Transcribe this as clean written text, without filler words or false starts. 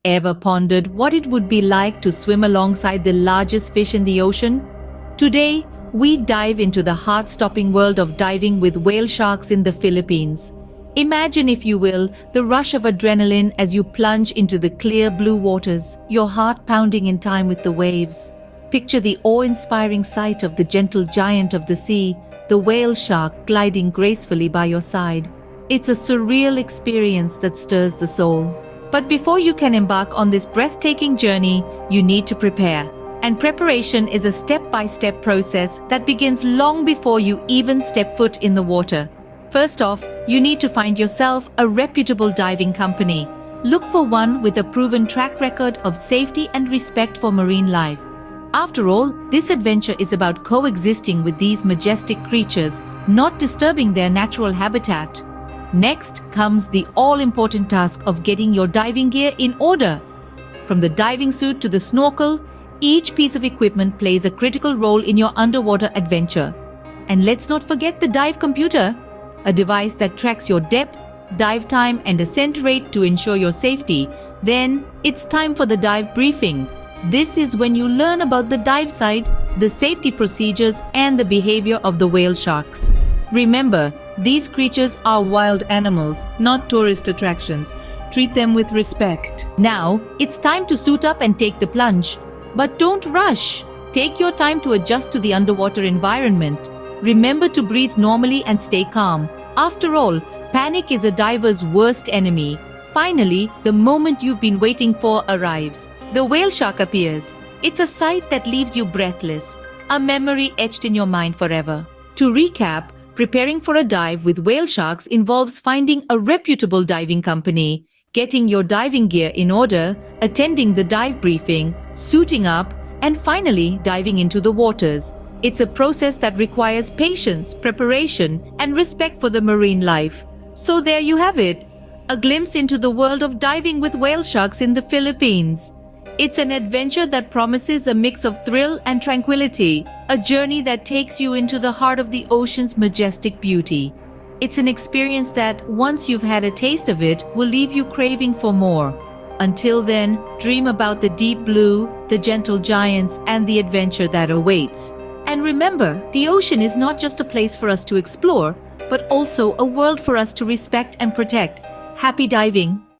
Ever pondered what it would be like to swim alongside the largest fish in the ocean? Today, we dive into the heart-stopping world of diving with whale sharks in the Philippines. Imagine, if you will, the rush of adrenaline as you plunge into the clear blue waters, your heart pounding in time with the waves. Picture the awe-inspiring sight of the gentle giant of the sea, the whale shark gliding gracefully by your side. It's a surreal experience that stirs the soul. But before you can embark on this breathtaking journey, you need to prepare. And preparation is a step-by-step process that begins long before you even step foot in the water. First off, you need to find yourself a reputable diving company. Look for one with a proven track record of safety and respect for marine life. After all, this adventure is about coexisting with these majestic creatures, not disturbing their natural habitat. Next comes the all-important task of getting your diving gear in order. From the diving suit to the snorkel, each piece of equipment plays a critical role in your underwater adventure. And let's not forget the dive computer, a device that tracks your depth, dive time, and ascent rate to ensure your safety. Then, it's time for the dive briefing. This is when you learn about the dive site, the safety procedures, and the behavior of the whale sharks. Remember, these creatures are wild animals, not tourist attractions. Treat them with respect. Now, it's time to suit up and take the plunge. But don't rush. Take your time to adjust to the underwater environment. Remember to breathe normally and stay calm. After all, panic is a diver's worst enemy. Finally, the moment you've been waiting for arrives. The whale shark appears. It's a sight that leaves you breathless, a memory etched in your mind forever. To recap, preparing for a dive with whale sharks involves finding a reputable diving company, getting your diving gear in order, attending the dive briefing, suiting up, and finally diving into the waters. It's a process that requires patience, preparation, and respect for the marine life. So there you have it, a glimpse into the world of diving with whale sharks in the Philippines. It's an adventure that promises a mix of thrill and tranquility, a journey that takes you into the heart of the ocean's majestic beauty. It's an experience that, once you've had a taste of it, will leave you craving for more. Until then, dream about the deep blue, the gentle giants, and the adventure that awaits. And remember, the ocean is not just a place for us to explore, but also a world for us to respect and protect. Happy diving!